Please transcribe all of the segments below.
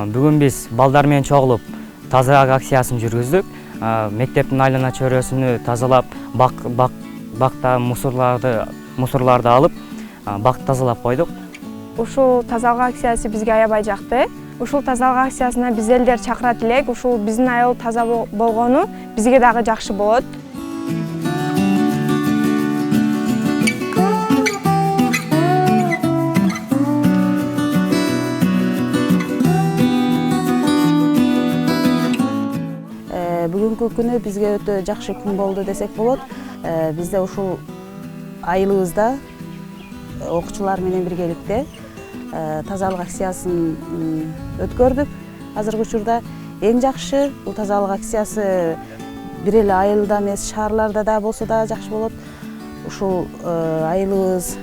Бүгүн биз балдар менен чогулуп тазалык акциясын жүргүздүк. Мектептин айлана чөйрөсүнү тазалап, бакта мусорларды алып, бакты тазалап койдук. Ушул тазалык акциясы бизге аябай жакты. Ушул тазалык акциясына биз элдер чакырат элек. Ушул биздин айыл таза болгону бизге дагы жакшы болот. Бүгүнкү күнү бизге өтө жакшы күн болду десек болот. Бизде ушул айылыбызда окуучулар менен биргеликте тазалык акциясын өткөрдүк. Азыркы учурда эң жакшы бул тазалык акциясы бир эле айылда эмес, шаарларда да болсо да жакшы болот. Ушул айылыбыз,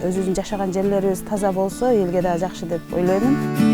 өзүбүздүн жашаган жерлерибиз таза болсо элге да жакшы деп ойлоймун.